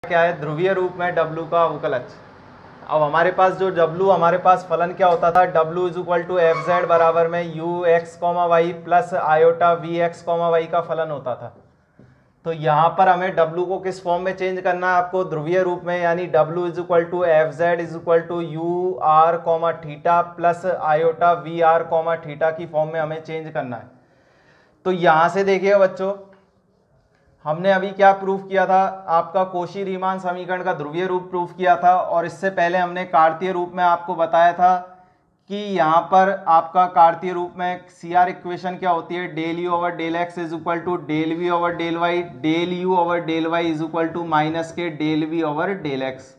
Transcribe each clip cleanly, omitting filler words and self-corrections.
क्या है, ध्रुवीय रूप में W का अवकलज। अब हमारे पास जो W हमारे पास फलन क्या होता था, W is equal to f z बराबर में u x comma y plus iota v x comma y का फलन होता था। तो यहाँ पर हमें W को किस फॉर्म में चेंज करना है आपको, ध्रुवीय रूप में, यानी W is equal to f z is equal to u r comma theta plus iota v r comma theta की फॉर्म में हमें चेंज करना है। तो यहाँ से देखिए बच्चों, हमने अभी क्या प्रूफ किया था, आपका कोशी रीमान समीकरण का ध्रुवीय रूप प्रूफ किया था, और इससे पहले हमने कार्तीय रूप में आपको बताया था कि यहाँ पर आपका कार्तीय रूप में CR इक्वेशन क्या होती है, del you over del x is equal to del we over del y, del you over del y is equal to minus के del we over del x.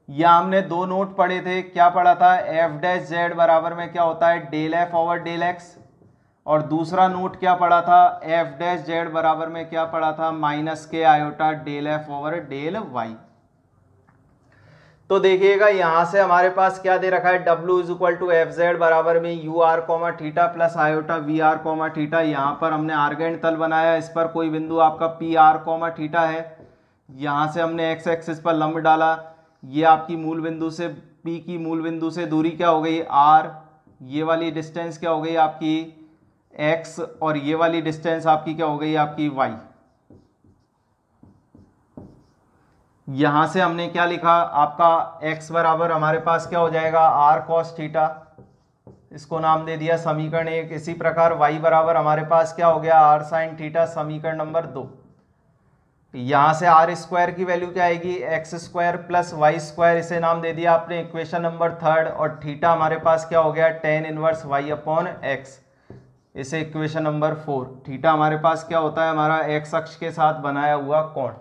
या हमने दो नोट पढ़े थे, क्या पढ़ा था, एफ डैश जेड बराबर में क्या होता है, del F over del x, और दूसरा नोट क्या पढ़ा था, एफ डैश जेड बराबर में क्या पढ़ा था, माइनस के iota del F over del y. तो देखिएगा यहां से हमारे पास क्या दे रखा है, W is equal to f z बराबर में u r comma theta plus iota v r comma theta. यहाँ पर हमने आर्गेंट तल बनाया, इस पर कोई बिंदु आपका पी आर कॉमा थीटा है। यहाँ से हमने एक्स एक्सिस पर लंब डाला, ये आपकी मूल बिंदु से P की मूल बिंदु से दूरी क्या हो गई R, ये वाली डिस्टेंस क्या हो गई आपकी x, और ये वाली डिस्टेंस आपकी क्या हो गई आपकी y। यहां से हमने क्या लिखा, आपका x बराबर हमारे पास क्या हो जाएगा r cos थीटा, इसको नाम दे दिया समीकरण 1। इसी प्रकार y बराबर हमारे पास क्या हो गया, r sin थीटा, समीकरण नंबर 2। यहां से r स्क्वायर की वैल्यू क्या आएगी, x square plus y square, इसे नाम दे दिया आपने इक्वेशन नंबर 3। और थीटा हमारे पास क्या हो गया, tan inverse y upon x, इसे इक्वेशन नंबर 4। थीटा हमारे पास क्या होता है, हमारा x अक्ष के साथ बनाया हुआ कोण।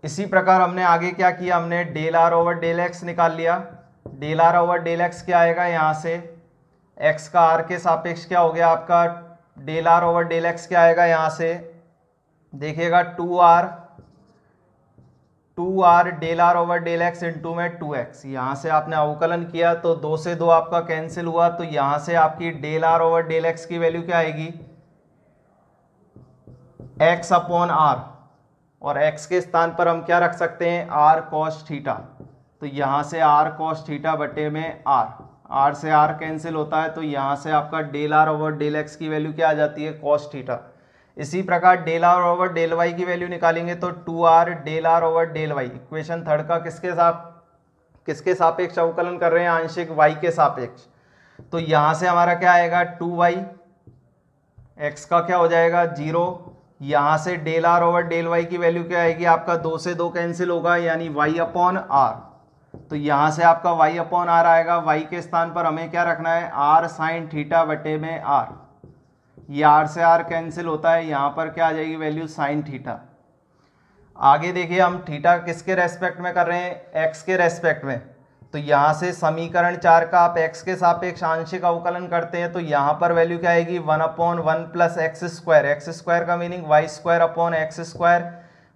इसी प्रकार हमने आगे क्या किया, हमने del r over del x निकाल लिया। Del r over del x क्या आएगा, यहाँ से x का r के सापेक्ष क्या हो गया आपका, del r over del x क्या आएगा, यहाँ से देखिएगा 2r del r over del x into में 2x। यहाँ से आपने अवकलन किया तो 2 से 2 आपका कैंसिल हुआ, तो यहाँ से आपकी del r over del x की वैल्यू क्या आएगी, x अपॉन r, और x के स्थान पर हम क्या रख सकते हैं, r cos थीटा। तो यहाँ से r cos थीटा बटे में r से r कैंसिल होता है, तो यहाँ से आपका del r over del x की वैल्यू क्या आ जाती है, cos थीटा। इसी प्रकार del r over del y की वैल्यू निकालेंगे तो 2r del r over del y, equation 3 का किसके सापेक्ष अवकलन कर रहे हैं, आंशिक y के सापेक्ष। तो यहाँ से हमारा क्या आएगा, 2y, x का क्या हो जाएगा 0। यहाँ से del r over del y की वैल्यू क्या आएगी आपका, 2 से 2 कैंसिल होगा, यानी y अपॉन r। तो यहाँ से आपका y अपॉन r आएगा, y के स्थान पर हमें क्या रखना है, r साइन थीटा बटे में r। ये r से r कैंसिल होता है, यहाँ पर क्या आ जाएगी वैल्यू, साइन थीटा। आगे देखिए हम थीटा किसके रेस्पेक्ट में कर रहे हैं, x के रेस्पेक्ट में। तो यहाँ से समीकरण 4 का आप x के सापेक्ष आंशिक अवकलन करते हैं, तो यहाँ पर वैल्यू क्या आएगी, 1/1 plus x square. X square का meaning y square upon x square,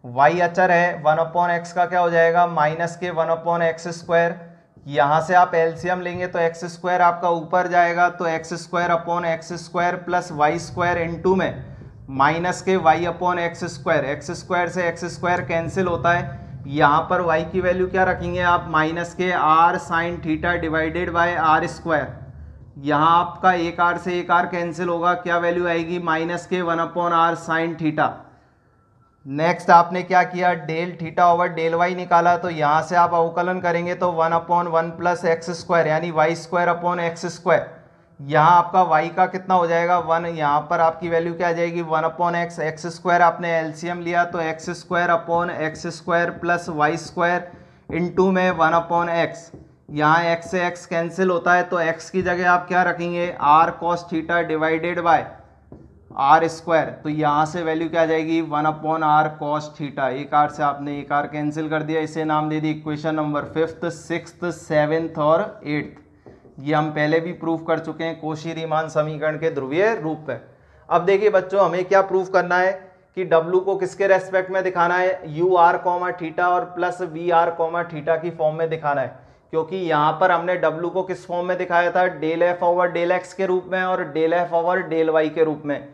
y अचर है, 1/x का क्या हो जाएगा, माइनस के 1/x स्क्वायर। यहाँ से आप एलसीएम लेंगे तो एक्स स्क्वायर आपका ऊपर जाएगा, तो x square upon x square plus y square into में माइनस के y upon x square. X square से एक्स स्क्वायर कैंसिल होता है, यहाँ पर y की वैल्यू क्या रखेंगे आप, माइनस के r sine theta divided by r square. यहाँ आपका एक r से एक r कैंसिल होगा, क्या वैल्यू आएगी, माइनस के 1/r साइन थीटा। नेक्स्ट आपने क्या किया, del theta over del y निकाला, तो यहाँ से आप अवकलन करेंगे तो 1/1 प्लस एक्स स्क्वायर, यानी y square upon x square. यहाँ आपका y का कितना हो जाएगा 1, यहाँ पर आपकी वैल्यू क्या आ जाएगी 1/x। एक्स स्क्वायर आपने एलसीएम लिया तो x square upon x square plus y square into में 1/x। यहाँ x से x कैंसिल होता है, तो x की जगह आप क्या रखेंगे, r cos theta divided by r square. तो यहाँ से वैल्यू क्या आ जाएगी 1/r cos थीटा। एक r से आपने एक r कैंसिल कर दिया, इसे नाम दे the equation number 5th 6th 7th और 8th। ये हम पहले भी प्रूफ कर चुके हैं कोशी रीमान समीकरण के ध्रुवीय रूप में। अब देखिए बच्चों, हमें क्या प्रूफ करना है कि W को किसके रेस्पेक्ट में दिखाना है, यू आर कॉमा थीटा और plus v r comma theta की फॉर्म में दिखाना है। क्योंकि यहाँ पर हमने W को किस फॉर्म में दिखाया था, del F over del x के रूप में और del F over del Y के रूप में।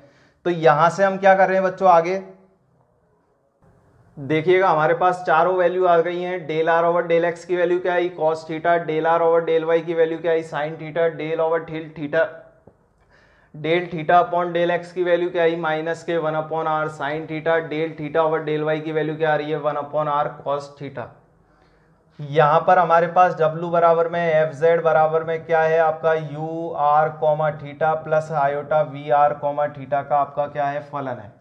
तो यहाँ से हम क्या कर रहे हैं बच्चों, आगे देखिएगा हमारे पास चारों वैल्यू आ गई हैं। Del r over del x की वैल्यू क्या आई cos theta, del r over del y की वैल्यू क्या आई sine theta, del theta upon del x की वैल्यू क्या आई माइनस के 1/r sine theta, del theta over del y की वैल्यू क्या आ रही है 1/r कॉस थीटा। यहाँ पर हमारे पास W बराबर में एफ जेड बराबर में क्या है आपका u r comma theta plus iota v r comma theta का आपका क्या है फलन है।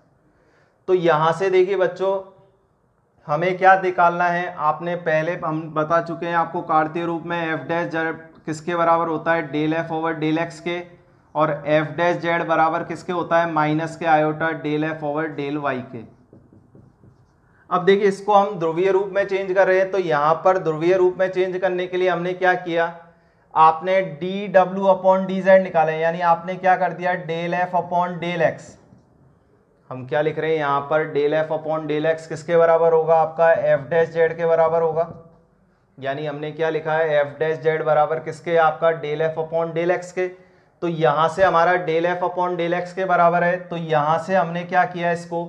तो यहाँ से देखिए बच्चों हमें क्या निकालना है, आपने पहले हम बता चुके हैं आपको कार्तीय रूप में एफ डैश जेड किसके बराबर होता है del F over del x के, और एफ डैश जेड बराबर किसके होता है माइनस के iota del F over del Y के। अब देखिए इसको हम ध्रुवीय रूप में चेंज कर रहे हैं, तो यहाँ पर ध्रुवीय रूप में चेंज करने के लिए हमने क्या किया, आपने डी डब्ल्यू अपॉन डी जेड निकाले, यानी आपने क्या कर दिया del F upon del x. हम क्या लिख रहे हैं यहाँ पर del F upon del x किसके बराबर होगा आपका एफ डैश जेड के बराबर होगा, यानी हमने क्या लिखा है एफ डैश जेड बराबर किसके आपका del F upon del x के। तो यहाँ से हमारा del F upon del x के बराबर है, तो यहाँ से हमने क्या किया इसको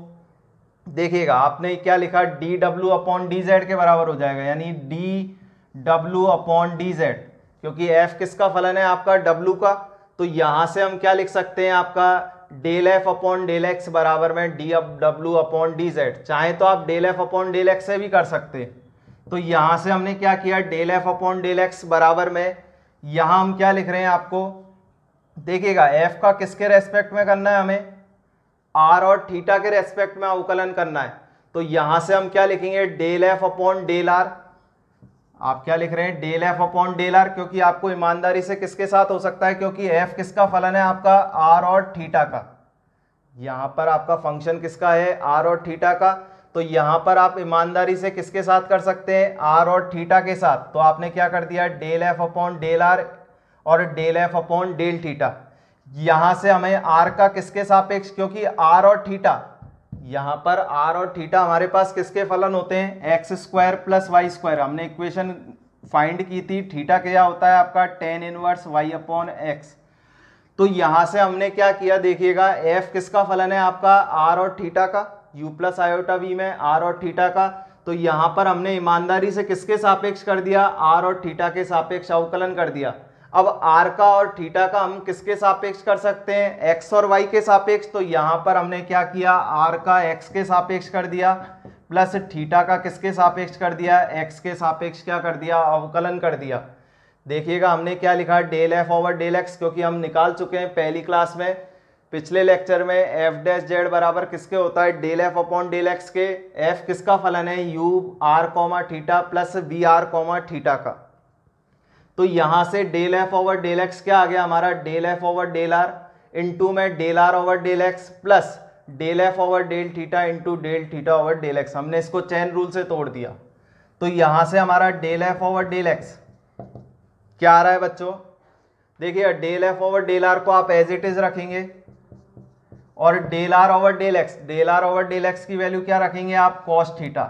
देखिएगा आपने क्या लिखा डी डब्ल्यू अपॉन डी जेड के बराबर हो जाएगा, यानी डी डब्ल्यू अपॉन डी जेड, क्योंकि एफ किसका फलन है आपका डब्ल्यू का। तो यहाँ से हम क्या लिख सकते हैं आपका del F upon del x बराबर में डी डब्ल्यू अपॉन डी जेड, चाहे तो आप del F upon del x से भी कर सकते हैं। तो यहाँ से हमने क्या किया del F upon del x बराबर में, यहाँ हम क्या लिख रहे हैं आपको देखिएगा एफ का किसके रेस्पेक्ट में करना है हमें आर और थीटा के रेस्पेक्ट में अवकलन करना है। तो यहां से हम क्या लिखेंगे del F upon del r, आप क्या लिख रहे हैं del F upon del r, क्योंकि आपको ईमानदारी से किसके साथ हो सकता है क्योंकि एफ किसका फलन है आपका आर और थीटा का, यहां पर आपका फंक्शन किसका है आर और थीटा का। तो यहां पर आप ईमानदारी से किसके साथ कर सकते हैं आर और थीटा के साथ, तो आपने क्या कर दिया del F upon del r और del F upon del theta. यहां से हमें आर का किसके सापेक्ष, क्योंकि आर और थीटा यहां पर आर और थीटा हमारे पास किसके फलन होते हैं x square plus y square. हमने इक्वेशन फाइंड की थी थीटा क्या होता है आपका tan inverse y upon x. तो यहां से हमने क्या किया देखिएगा एफ किसका फलन है आपका आर और थीटा का, यू प्लस आयोटा वी में आर और थीटा का। तो यहां पर हमने ईमानदारी से किसके सापेक्ष कर दिया आर और थीटा के सापेक्ष अवकलन कर दिया। अब आर का और थीटा का हम किसके सापेक्ष कर सकते हैं एक्स और वाई के सापेक्ष। तो यहां पर हमने क्या किया आर का एक्स के सापेक्ष कर दिया प्लस थीटा का किसके सापेक्ष कर दिया एक्स के सापेक्ष क्या कर दिया अवकलन कर दिया। देखिएगा हमने क्या लिखा del F over del x, क्योंकि हम निकाल चुके हैं पहली क्लास में पिछले लेक्चर में एफ डैश जेड बराबर किसके होता है del F upon del x के। एफ किसका फलन है u r comma theta plus v r comma theta का। तो यहां से del F over del x क्या आ गया हमारा del F over del r into में del r over del x plus del F over del theta into del theta over del x. हमने इसको चेन रूल से तोड़ दिया। तो यहां से हमारा del F over del x क्या आ रहा है बच्चों, देखिए del F over del r को आप एज इट इज रखेंगे और del r over del x की वैल्यू क्या रखेंगे आप cos theta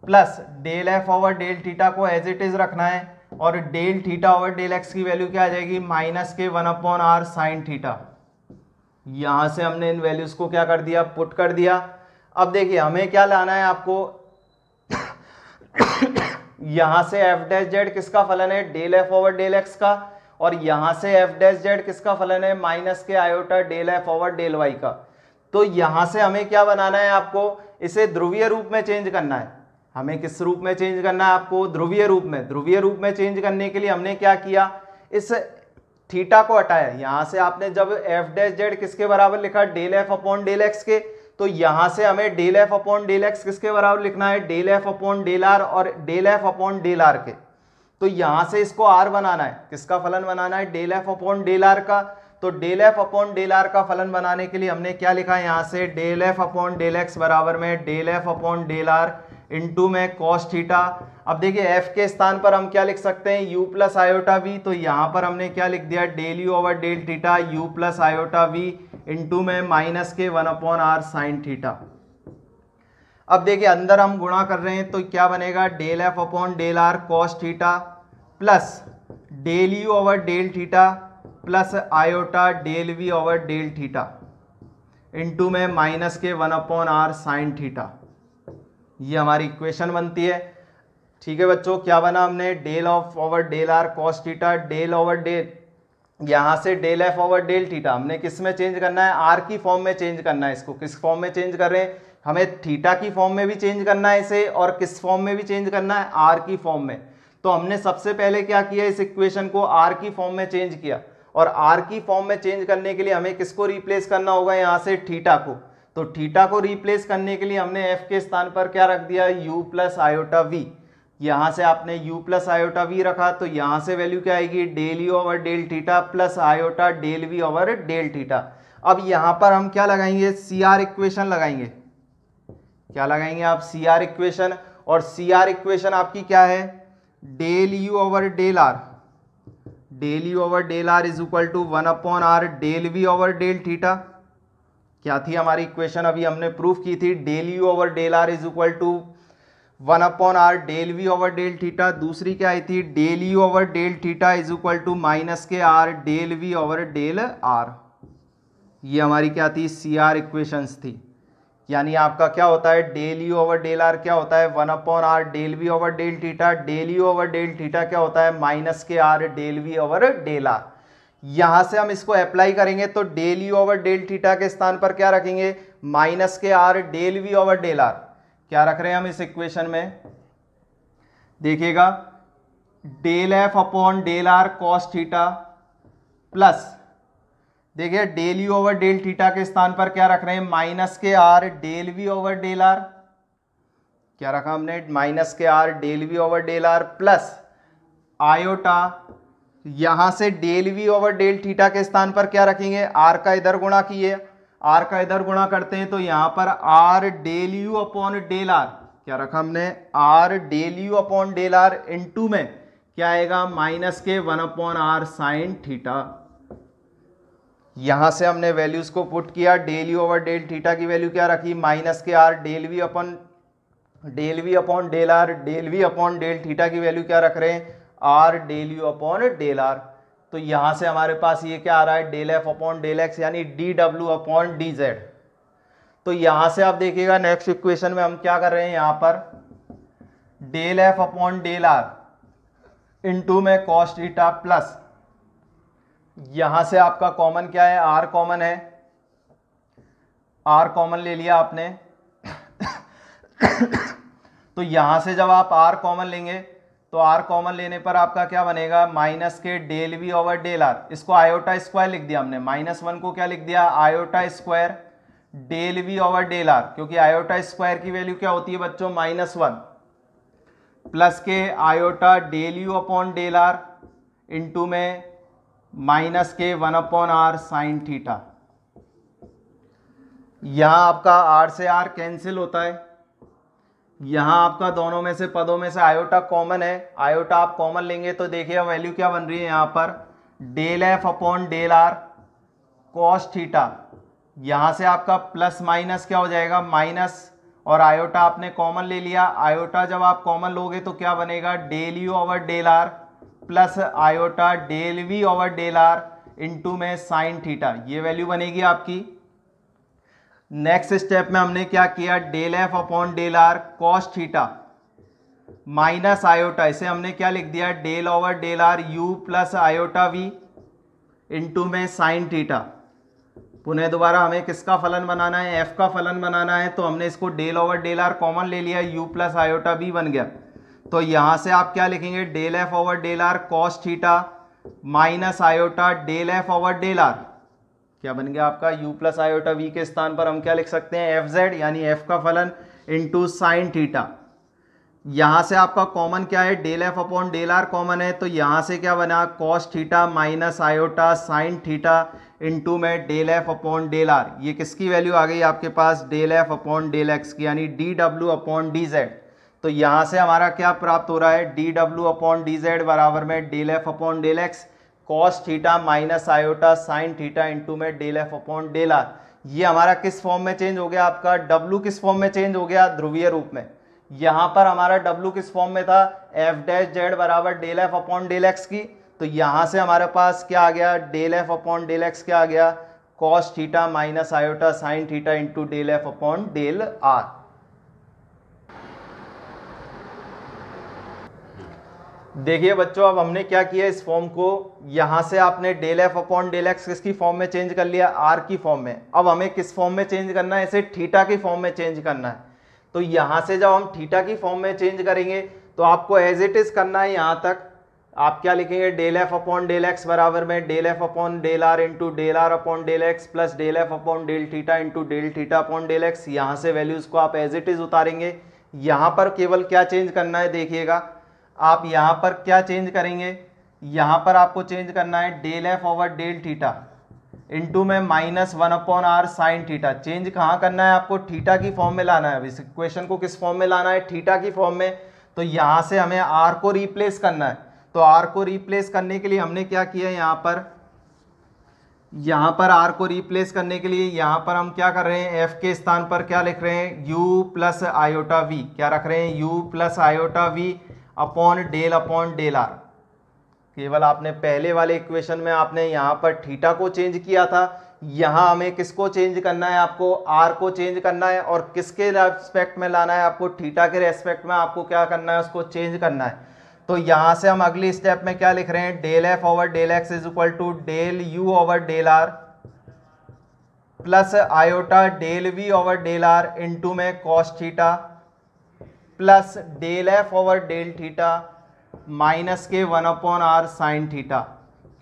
plus del F over del theta को एज इट इज रखना है और del theta over del x की वैल्यू क्या आ जाएगी माइनस के 1/r साइन थीटा। यहां से हमने इन वैल्यूज को क्या कर दिया पुट कर दिया। अब देखिए हमें क्या लाना है आपको यहां से एफ डैश जेड किसका फलन है del F over del x का, और यहां से एफ डैश जेड किसका फलन है माइनस के iota del F over del y का। तो यहां से हमें क्या बनाना है आपको इसे ध्रुवीय रूप में चेंज करना है। हमें किस रूप में चेंज करना है आपको ध्रुवीय रूप में। ध्रुवीय रूप में चेंज करने के लिए हमने क्या किया इस थीटा को हटाया। यहां से आपने जब एफ डैश जेड किसके बराबर लिखा del F upon del x के, तो यहां से हमें del F upon del x किसके बराबर लिखना है del F upon del r और del F upon del r के। तो यहां से इसको आर बनाना है, किसका फलन बनाना है del F upon del r का। तो del F upon del r का फलन बनाने के लिए हमने क्या लिखा है यहां से del F upon del x बराबर में del F upon del r into में कॉस थीटा। अब देखिए एफ के स्थान पर हम क्या लिख सकते हैं यू प्लस आयोटा वी, तो यहां पर हमने क्या लिख दिया del you over del theta you plus iota we into में माइनस के 1/r साइन थीटा। अब देखिए अंदर हम गुणा कर रहे हैं तो क्या बनेगा del F upon del r cos theta plus del you over del theta plus iota del we over del theta into में माइनस के 1/r साइन थीटा। ये हमारी इक्वेशन बनती है। ठीक है बच्चों, क्या बना हमने, del of over del r cos theta, del over del, यहाँ से del F over del theta हमने किस में चेंज करना है, आर की फॉर्म में चेंज करना है। इसको किस फॉर्म में चेंज कर रहे हैं, हमें थीटा की फॉर्म में भी चेंज करना है इसे, और किस फॉर्म में भी चेंज करना है, आर की फॉर्म में। तो हमने सबसे पहले क्या किया, इस इक्वेशन को आर की फॉर्म में चेंज किया, और आर की फॉर्म में चेंज करने के लिए हमें किसको रिप्लेस करना होगा, यहाँ से थीटा को। तो थीटा को रिप्लेस करने के लिए हमने एफ के स्थान पर क्या रख दिया, यू प्लस आयोटा वी। यहाँ से आपने u प्लस आयोटा वी रखा, तो यहाँ से वैल्यू क्या आएगी, del you over del theta plus iota del we over del theta. अब यहाँ पर हम क्या लगाएंगे, सी आर इक्वेशन लगाएंगे। क्या लगाएंगे आप, सी आर इक्वेशन। और सी आर इक्वेशन आपकी क्या है, del you over del r, del you over del r is equal to 1/r del we over del theta. क्या थी हमारी इक्वेशन, अभी हमने प्रूफ की थी, del you over del r is equal to 1/r del we over del theta. दूसरी क्या आई थी, del you over del theta is equal to minus के r del we over del r. ये हमारी क्या थी, सी आर इक्वेशंस थी। यानी आपका क्या होता है, del you over del r क्या होता है, 1/r del we over del theta, del you over del theta क्या होता है, माइनस के r del we over del r. यहां से हम इसको अप्लाई करेंगे तो del you over del theta के स्थान पर क्या रखेंगे, माइनस के r del we over del r. क्या रख रहे हैं हम इस इक्वेशन में, देखिएगा, del F upon del r cos theta plus, देखिए del you over del theta के स्थान पर क्या रख रहे हैं, माइनस के r del we over del r. क्या रखा हमने, माइनस के r del we over del r plus iota, यहां से del we over del theta के स्थान पर क्या रखेंगे, आर का इधर गुणा किए, आर का इधर गुणा करते हैं तो यहां पर r del u upon del r, क्या रखा हमने, r del u upon del r into में क्या आएगा, माइनस के 1/r साइन थीटा। यहां से हमने वैल्यूज को पुट किया, del you over del theta की वैल्यू क्या रखी, माइनस के r del v upon del r, del v upon del theta की वैल्यू क्या रख रहे हैं, r del u upon del r. तो यहां से हमारे पास ये क्या आ रहा है, del F upon del x यानी डी डब्ल्यू अपॉन डी जेड। तो यहां से आप देखिएगा नेक्स्ट इक्वेशन में हम क्या कर रहे हैं, यहां पर del F upon del r into में कॉस थीटा प्लस, यहां से आपका कॉमन क्या है, आर कॉमन है, आर कॉमन ले लिया आपने तो यहां से जब आप आर कॉमन लेंगे तो आर कॉमन लेने पर आपका क्या बनेगा, माइनस के del we over del r, इसको आयोटा स्क्वायर लिख दिया हमने, -1 को क्या लिख दिया, iota square del we over del r, क्योंकि आयोटा स्क्वायर की वैल्यू क्या होती है बच्चों, -1 प्लस के iota del u upon del r into में माइनस के 1/r साइन थीटा। यहां आपका आर से आर कैंसिल होता है, यहां आपका दोनों में से पदों में से आयोटा कॉमन है, आयोटा आप कॉमन लेंगे तो देखिए वैल्यू क्या बन रही है यहां पर, del F upon del r cos theta, यहां से आपका प्लस माइनस क्या हो जाएगा, माइनस, और आयोटा आपने कॉमन ले लिया, आयोटा जब आप कॉमन लोगे तो क्या बनेगा, del you over del r plus iota del we over del r into में साइन थीटा, ये वैल्यू बनेगी आपकी। नेक्स्ट स्टेप में हमने क्या किया, del F upon del r cos theta minus iota, इसे हमने क्या लिख दिया, del over del r u plus iota we into में साइन थीटा। पुनः दोबारा हमें किसका फलन बनाना है, एफ का फलन बनाना है, तो हमने इसको del over del r common ले लिया, यू प्लस आयोटा बी बन गया। तो यहां से आप क्या लिखेंगे, del F over del r cos theta minus iota del F over del r, क्या बन गया आपका, यू प्लस आयोटा वी के स्थान पर हम क्या लिख सकते हैं, एफ जेड यानी एफ का फलन इंटू साइन थीटा। यहां से आपका कॉमन क्या है, del F upon del r common है, तो यहां से क्या बना, cos theta minus iota sine theta into में del F upon del r, ये किसकी वैल्यू आ गई आपके पास, del F upon del x की, यानी डी डब्ल्यू अपॉन डी जेड। तो यहां से हमारा क्या प्राप्त हो रहा है, डी डब्ल्यू अपॉन डी जेड बराबर में del F upon del x cos theta minus iota sine theta into में del F upon del r. ये हमारा किस फॉर्म में चेंज हो गया, आपका डब्ल्यू किस फॉर्म में चेंज हो गया, ध्रुवीय रूप में। यहां पर हमारा डब्ल्यू किस फॉर्म में था, एफ डैश जेड बराबर del F upon del x की, तो यहां से हमारे पास क्या आ गया, del F upon del x क्या आ गया, cos theta minus iota sine theta into del F upon del r. देखिए बच्चों, अब हमने क्या किया, इस फॉर्म को यहाँ से आपने del F upon del x किसकी फॉर्म में चेंज कर लिया, आर की फॉर्म में। अब हमें किस फॉर्म में चेंज करना है, इसे थीटा की फॉर्म में चेंज करना है। तो यहाँ से जब हम थीटा की फॉर्म में चेंज करेंगे तो आपको एज इट इज करना है। यहाँ तक आप क्या लिखेंगे, del F upon del x बराबर में del F upon del r into del r upon del x plus del F upon del theta into del theta upon del x. यहाँ से वैल्यूज को आप एज इट इज उतारेंगे। यहाँ पर केवल क्या चेंज करना है, देखिएगा आप यहाँ पर क्या चेंज करेंगे, यहाँ पर आपको चेंज करना है del F over del theta into में minus 1/r sine theta. Change कहाँ करना है, आपको थीटा की फॉर्म में लाना है। इस इक्वेशन को किस फॉर्म में लाना है, थीटा की फॉर्म में। तो यहाँ से हमें r को रिप्लेस करना है। तो r को रिप्लेस करने के लिए हमने क्या किया, यहाँ पर r को रिप्लेस करने के लिए यहाँ पर हम क्या कर रहे हैं, f के स्थान पर क्या लिख रहे हैं, u प्लस आयोटा v। क्या रख रहे हैं, u plus iota v upon del r. केवल आपने पहले वाले इक्वेशन में आपने यहाँ पर थीटा को चेंज किया था, यहाँ हमें किसको चेंज करना है, आपको आर को चेंज करना है। और किसके रेस्पेक्ट में लाना है, आपको थीटा के रेस्पेक्ट में आपको क्या करना है, उसको चेंज करना है। तो यहाँ से हम अगली स्टेप में क्या लिख रहे हैं, del F over del x is equal to del you over del r plus iota del we over del r into में cos theta plus del F over del theta minus के 1/r sine theta.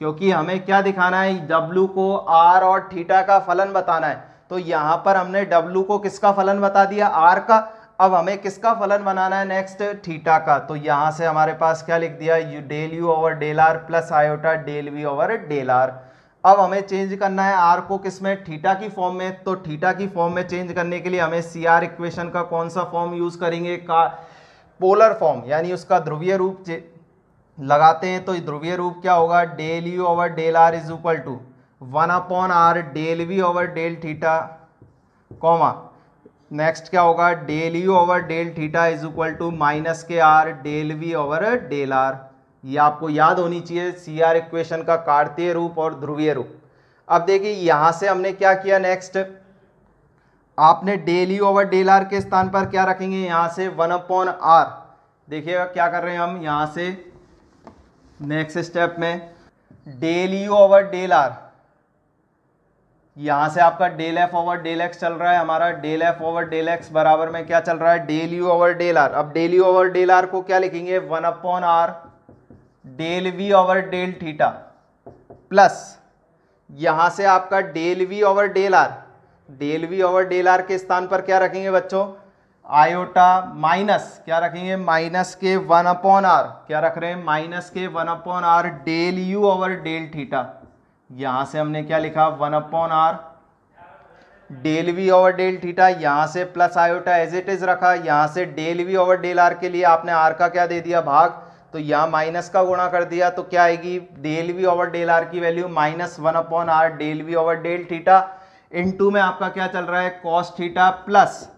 क्योंकि हमें क्या दिखाना है, w को r और theta का फलन बताना है। तो यहाँ पर हमने w को किसका फलन बता दिया, r का। अब हमें किसका फलन बनाना है नेक्स्ट, थीटा का। तो यहाँ से हमारे पास क्या लिख दिया, del you over del r plus iota del we over del r. अब हमें चेंज करना है r को किसमें, थीटा की फॉर्म में। तो थीटा की फॉर्म में चेंज करने के लिए हमें CR इक्वेशन का कौन सा फॉर्म यूज करेंगे, का पोलर फॉर्म, यानी उसका ध्रुवीय रूप लगाते हैं। तो ध्रुवीय रूप क्या होगा, del you over del r is equal to 1/r del we over del theta comma next क्या होगा, del you over del theta is equal to minus के r del we over del r. ये आपको याद होनी चाहिए, CR equation का कार्तीय रूप और ध्रुवीय रूप। अब देखिए यहाँ से हमने क्या किया, नेक्स्ट आपने del you over del r के स्थान पर क्या रखेंगे, यहाँ से 1/r। देखिएगा क्या कर रहे हैं हम, यहाँ से नेक्स्ट स्टेप में del you over del r, यहाँ से आपका del F over del x चल रहा है हमारा, del F over del x बराबर में क्या चल रहा है, del you over del r. अब del you over del r को क्या लिखेंगे, 1/r del we over del theta plus यहाँ से आपका del we over del r, del we over del r के स्थान पर क्या रखेंगे बच्चों, आयोटा माइनस क्या रखेंगे, माइनस के 1/r। क्या रख रहे हैं, माइनस के 1/r del you over del theta. यहाँ से हमने क्या लिखा, 1/r del we over del theta. यहाँ से plus iota as it is रखा। यहाँ से del we over del r के लिए आपने आर का क्या दे दिया, भाग। तो यहाँ माइनस का गुणा कर दिया तो क्या आएगी, del we over del r की value minus 1/r del we over del theta into में आपका क्या चल रहा है, कॉस थीटा प्लस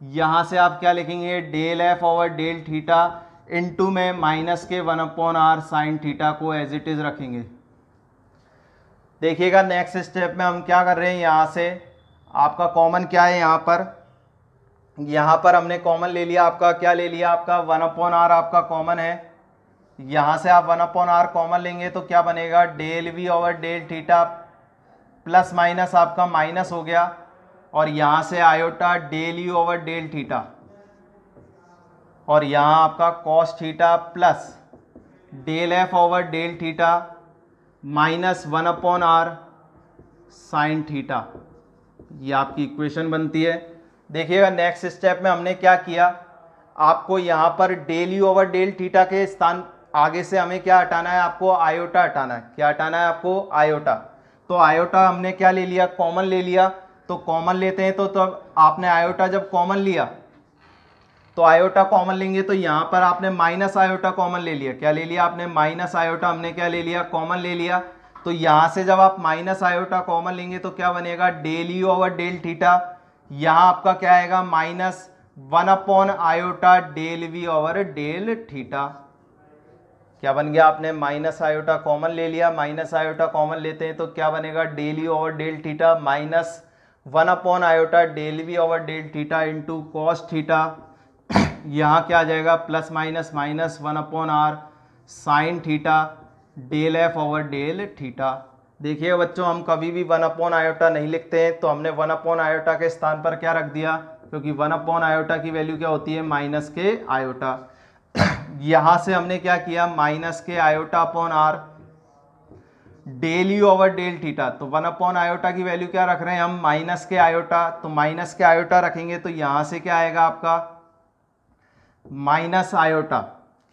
यहाँ से आप क्या लिखेंगे, del F over del theta into में माइनस के 1/r साइन थीटा को एज इट इज रखेंगे। देखिएगा नेक्स्ट स्टेप में हम क्या कर रहे हैं, यहाँ से आपका कॉमन क्या है, यहाँ पर हमने कॉमन ले लिया, आपका क्या ले लिया, आपका 1/r आपका कॉमन है। यहाँ से आप 1/r कॉमन लेंगे तो क्या बनेगा, del we over del theta plus minus आपका माइनस हो गया, और यहाँ से iota del you over del theta, और यहाँ आपका cos theta plus del F over del theta minus 1/r sine theta. ये आपकी इक्वेशन बनती है। देखिएगा नेक्स्ट स्टेप में हमने क्या किया, आपको यहाँ पर del you over del theta के स्थान आगे से हमें क्या हटाना है, आपको आयोटा हटाना है। क्या हटाना है आपको, आयोटा। तो आयोटा हमने क्या ले लिया, कॉमन ले लिया। तो कॉमन लेते हैं तो तब आपने आयोटा जब कॉमन लिया तो आयोटा कॉमन लेंगे तो यहाँ पर आपने माइनस आयोटा कॉमन ले लिया। क्या ले लिया आपने, माइनस आयोटा हमने क्या ले लिया, कॉमन ले लिया। तो यहाँ से जब आप माइनस आयोटा कॉमन लेंगे तो क्या बनेगा, del you over del theta. यहाँ आपका क्या आएगा, माइनस 1/आयोटा del we over del theta. क्या बन गया, आपने माइनस आयोटा कॉमन ले लिया। माइनस आयोटा कॉमन लेते हैं तो क्या बनेगा, del you over del theta minus 1/आयोटा del we over del theta into cos theta. यहाँ क्या आ जाएगा, plus minus minus 1/r sine theta del F over del theta. देखिए बच्चों, हम कभी भी 1/आयोटा नहीं लिखते हैं, तो हमने 1/आयोटा के स्थान पर क्या रख दिया, क्योंकि 1/आयोटा की वैल्यू क्या होती है, माइनस के आयोटा। यहाँ से हमने क्या किया, माइनस के iota upon are del you over del theta. तो 1/आयोटा की वैल्यू क्या रख रहे हैं हम, माइनस के आयोटा। तो माइनस के आयोटा रखेंगे तो यहाँ से क्या आएगा आपका माइनस आयोटा,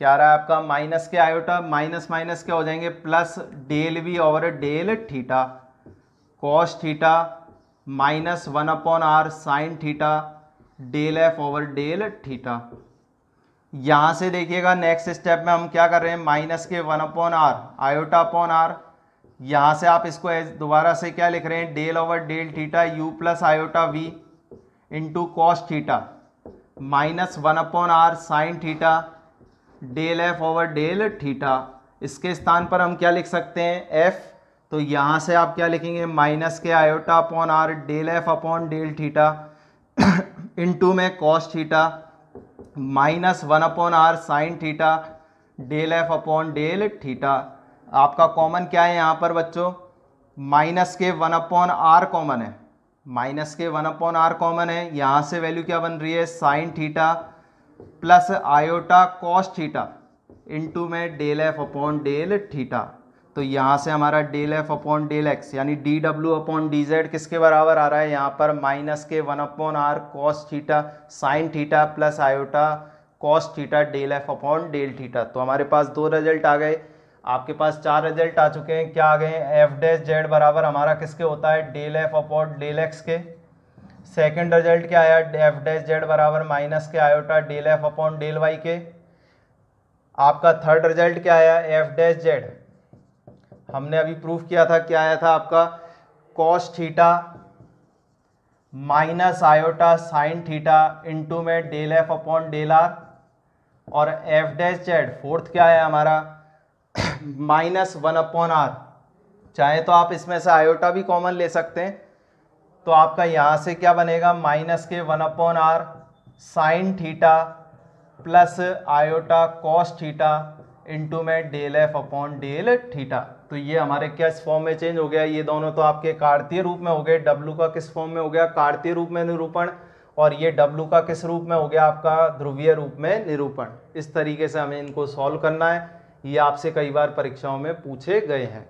क्या आ रहा है आपका माइनस के आयोटा, माइनस माइनस क्या हो जाएंगे plus del we over del theta cos theta minus 1/r sine theta del F over del theta. यहाँ से देखिएगा नेक्स्ट स्टेप में हम क्या कर रहे हैं, माइनस के 1/r आयोटा अपॉन आर, यहाँ से आप इसको दोबारा से क्या लिख रहे हैं, del over del theta you plus iota we into cos theta minus 1/r sine theta del F over del theta. इसके स्थान पर हम क्या लिख सकते हैं, एफ। तो यहाँ से आप क्या लिखेंगे, माइनस के iota upon are del F upon del theta into में cos theta minus 1/r sine theta del F upon del theta. आपका कॉमन क्या है यहाँ पर बच्चों, माइनस के 1/r कॉमन है, माइनस के 1/r कॉमन है। यहाँ से वैल्यू क्या बन रही है, sine theta plus iota cos theta into में del F upon del theta. तो यहाँ से हमारा del F upon del x यानी डी डब्ल्यू अपॉन डी जेड किसके बराबर आ रहा है, यहाँ पर माइनस के 1/r cos theta sine theta plus iota cos theta del F upon del theta. तो हमारे पास 2 रिजल्ट आ गए, आपके पास 4 रिजल्ट आ चुके हैं। क्या आ गए, एफ डैश जेड बराबर हमारा किसके होता है, del F upon del x के। सेकंड रिजल्ट क्या आया, एफ डैश जेड बराबर माइनस के iota del F upon del Y के। आपका थर्ड रिजल्ट क्या आया, एफ डैश जेड हमने अभी प्रूफ किया था, क्या आया था आपका cos theta minus iota sine theta into में del F upon del r. और एफ डैश जेड फोर्थ क्या है हमारा माइनस 1/r। चाहे तो आप इसमें से आयोटा भी कॉमन ले सकते हैं, तो आपका यहाँ से क्या बनेगा, माइनस के 1/r sine theta plus iota cos theta into में del F upon del theta. तो ये हमारे क्या इस फॉर्म में चेंज हो गया, ये दोनों तो आपके कार्तीय रूप में हो गए। डब्लू का किस फॉर्म में हो गया, कार्तीय रूप में निरूपण, और ये डब्लू का किस रूप में हो गया आपका ध्रुवीय रूप में निरूपण। इस तरीके से हमें इनको सॉल्व करना है, ये आपसे कई बार परीक्षाओं में पूछे गए हैं।